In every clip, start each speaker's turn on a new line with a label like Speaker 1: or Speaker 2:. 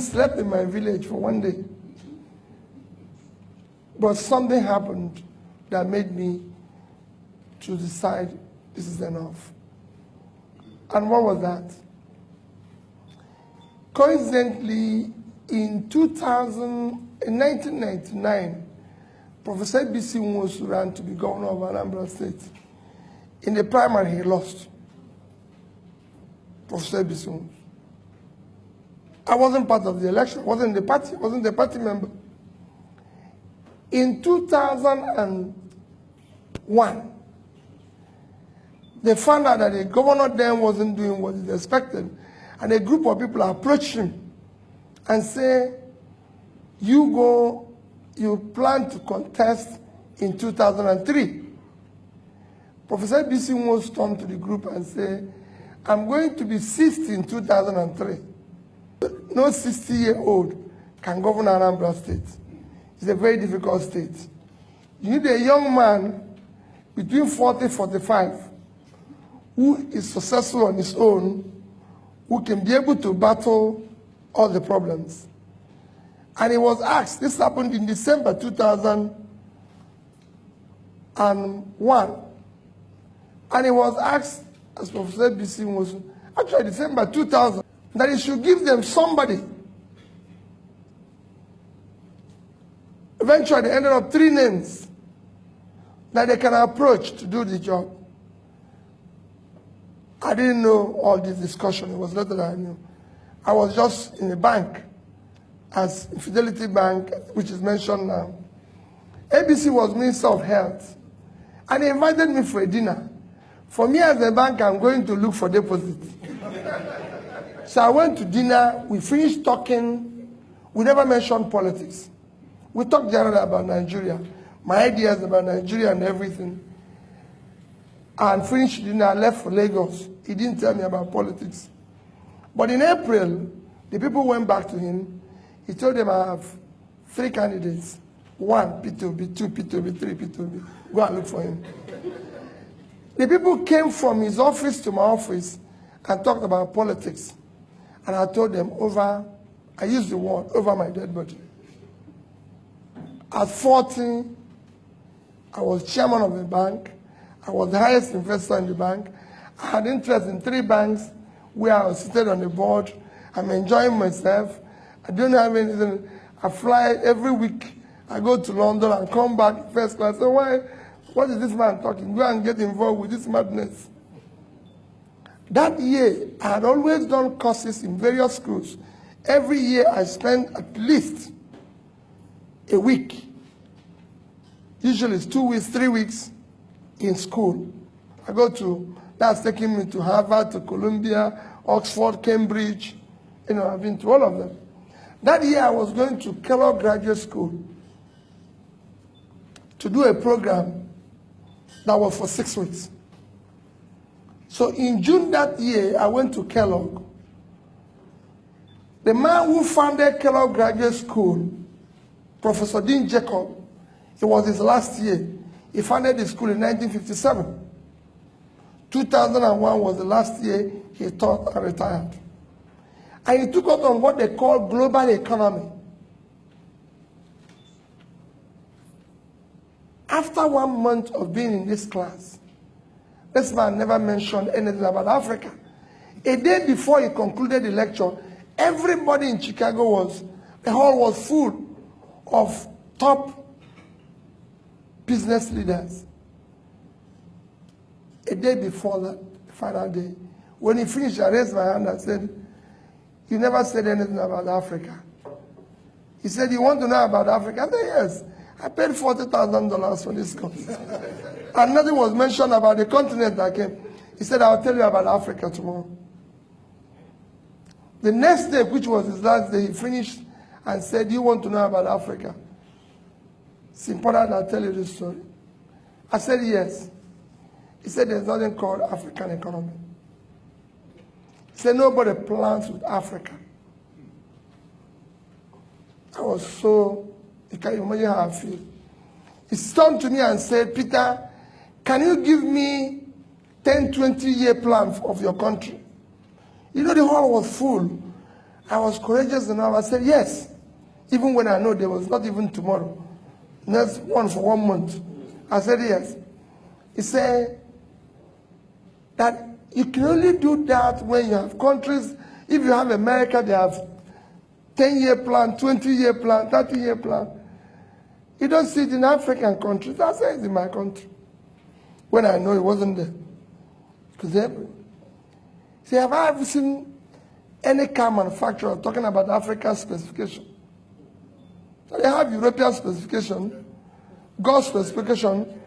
Speaker 1: slept in my village for one day. But something happened that made me to decide this is enough. And what was that? Coincidentally, in 1999, Professor B.C. Nwosu ran to be governor of Anambra State. In the primary, he lost. Professor B.C. Nwosu. I wasn't part of the election, wasn't the party, wasn't the party member. In 2001, they found out that the governor then wasn't doing what he expected, and a group of people approached him and say, you plan to contest in 2003. Professor B.C. Nwosu turned to the group and said, I'm going to be 60 in 2003. No 60-year-old can govern Anambra State. It's a very difficult state. You need a young man between 40 and 45 who is successful on his own, who can be able to battle all the problems. And he was asked, this happened in December 2001, and he was asked, as Professor B.C. was, actually December 2000, that he should give them somebody. Eventually, they ended up 3 names that they can approach to do the job. I didn't know all this discussion. It was not that I knew. I was just in a bank, as Fidelity Bank, which is mentioned now. ABC was Minister of Health, and he invited me for a dinner. For me as a bank, I'm going to look for deposits. So I went to dinner, we finished talking, we never mentioned politics. We talked generally about Nigeria, my ideas about Nigeria and everything. And finished dinner, I left for Lagos. He didn't tell me about politics. But in April, the people went back to him. He told them, I have 3 candidates. 1, P2B, 2, P2B, 3, P2B. Go and look for him. The people came from his office to my office and talked about politics. And I told them I used the word, over my dead body. At 40, I was chairman of the bank. I was the highest investor in the bank. I had interest in 3 banks where I was seated on the board. I'm enjoying myself. I don't have anything. I fly every week. I go to London and come back first class. So what is this man talking? Go and get involved with this madness. That year, I had always done courses in various schools. Every year, I spent at least a week. Usually it's 2 weeks, 3 weeks in school. That's taking me to Harvard, to Columbia, Oxford, Cambridge. I've been to all of them. That year, I was going to Kellogg Graduate School to do a program that was for 6 weeks. So in June that year, I went to Kellogg. The man who founded Kellogg Graduate School, Professor Dean Jacob, it was his last year. He founded the school in 1957. 2001 was the last year he taught and retired. And he took us on what they call global economy. After 1 month of being in this class, this man never mentioned anything about Africa. A day before he concluded the lecture, everybody in Chicago the hall was full of top business leaders. A day before that, the final day, when he finished, I raised my hand and said, you never said anything about Africa. He said, you want to know about Africa? I said, yes. I paid $40,000 for this course. And nothing was mentioned about the continent I came. He said, I'll tell you about Africa tomorrow. The next day, which was his last day, he finished and said, you want to know about Africa? It's important I'll tell you this story. I said, yes. He said, there's nothing called African economy. He said, nobody plans with Africa. I was so, you can imagine how I feel. He turned to me and said, Peter, can you give me 10, 20-year plan of your country? You know, the hall was full. I was courageous enough. I said, yes. Even when I know there was not even tomorrow. Next one for 1 month. I said, yes. He said that you can only do that when you have countries. If you have America, they have 10-year plan, 20-year plan, 30-year plan. You don't see it in African countries. I said it's in my country. When I know it wasn't there. Because see, have I ever seen any car manufacturer talking about African specification? So they have European specification, Gulf specification,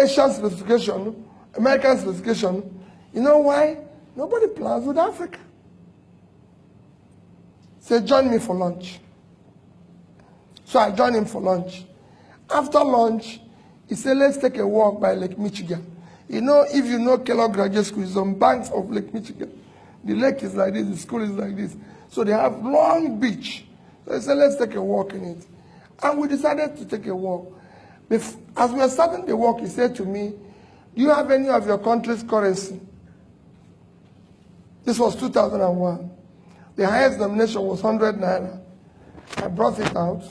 Speaker 1: Asian specification, American specification. You know why? Nobody plans with Africa. Say, join me for lunch. So I joined him for lunch. After lunch, he said, let's take a walk by Lake Michigan. You know, if you know Kellogg Graduate School, it's on banks of Lake Michigan. The lake is like this, the school is like this. So they have long beach. So he said, let's take a walk in it. And we decided to take a walk. As we were starting the walk, he said to me, do you have any of your country's currency? This was 2001. The highest denomination was 100 naira. I brought it out.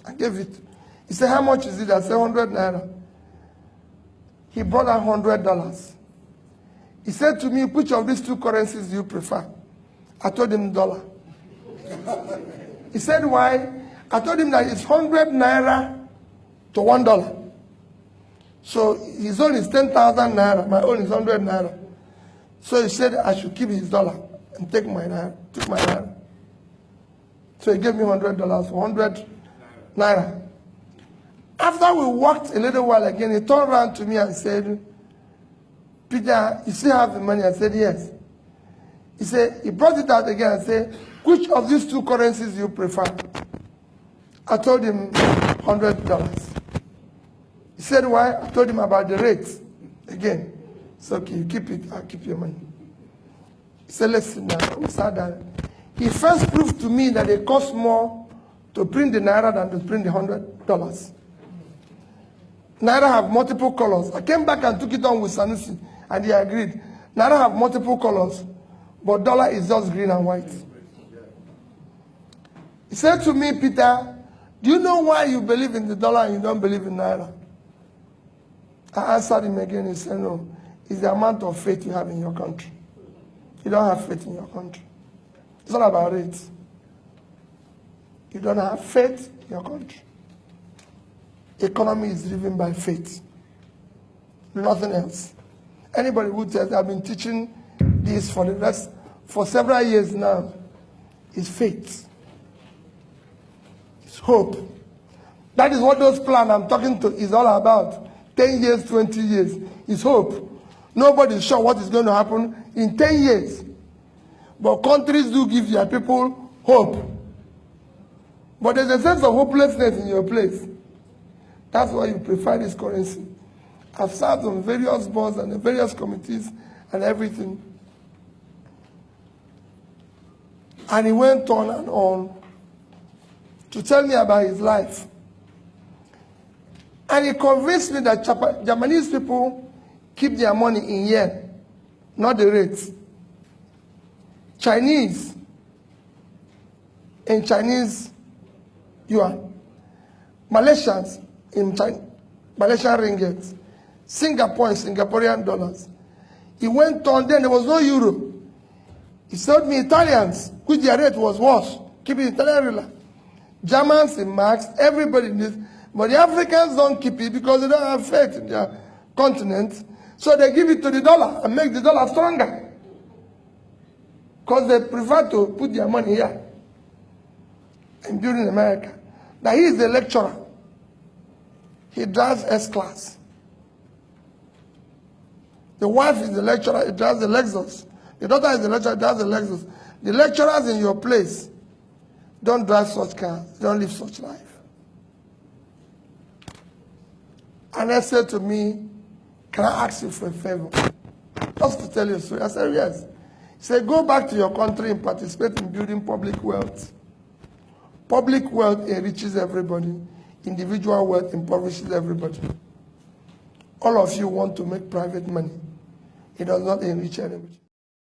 Speaker 1: I gave it. He said, how much is it? I said, 100 naira. He brought out $100. He said to me, which of these two currencies do you prefer? I told him dollar. He said, why? I told him that it's 100 naira to $1. So his own is 10,000 naira. My own is 100 naira. So he said I should keep his dollar and take my naira. Took my naira. So he gave me $100 for 100 naira. After we walked a little while again, he turned around to me and said, Peter, you still have the money? I said, yes. He said, he brought it out again and said, which of these two currencies do you prefer? I told him $100. He said, why? I told him about the rates. Again, it's okay, you keep it, I'll keep your money. He said, let's sit down. We sat down. He first proved to me that it costs more to print the naira than to print the $100. Naira have multiple colors. I came back and took it on with Sanusi, and he agreed. Naira have multiple colors, but dollar is just green and white. He said to me, Peter, do you know why you believe in the dollar and you don't believe in naira? I answered him again. He said, no, it's the amount of faith you have in your country. You don't have faith in your country. It's not about it. You don't have faith in your country. Economy is driven by faith. Nothing else. Anybody who says, I've been teaching this for several years now, is faith. It's hope. That is what those plans I'm talking to is all about. 10 years, 20 years. It's hope. Nobody's sure what is going to happen in 10 years. But countries do give their people hope. But there's a sense of hopelessness in your place. That's why you prefer this currency. I've served on various boards and various committees and everything. And he went on and on to tell me about his life. And he convinced me that Japanese people keep their money in yen, not the rates. Chinese in Chinese yuan. Malaysians in Malaysian ringgit. Singapore in Singaporean dollars. He went on, then there was no euro. He told me Italians, which their rate was worse, keep it Italian rila. Germans in marks, everybody in this. But the Africans don't keep it because they don't have faith in their continent. So they give it to the dollar and make the dollar stronger. Because they prefer to put their money here and build in America. Now he is a lecturer. He drives S-Class. The wife is the lecturer, he drives the Lexus. The daughter is the lecturer, he drives the Lexus. The lecturers in your place don't drive such cars, don't live such life. And they said to me, can I ask you for a favor? Just to tell you a story. I said, yes. He said, go back to your country and participate in building public wealth. Public wealth enriches everybody. Individual wealth impoverishes everybody. All of you want to make private money. It does not enrich anybody.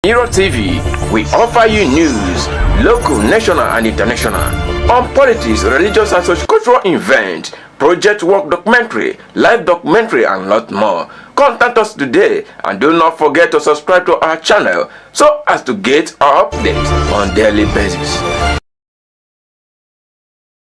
Speaker 2: Hero TV, we offer you news, local, national and international, on politics, religious and socio-cultural events, project work documentary, live documentary and lot more. Contact us today and do not forget to subscribe to our channel so as to get our updates on daily basis.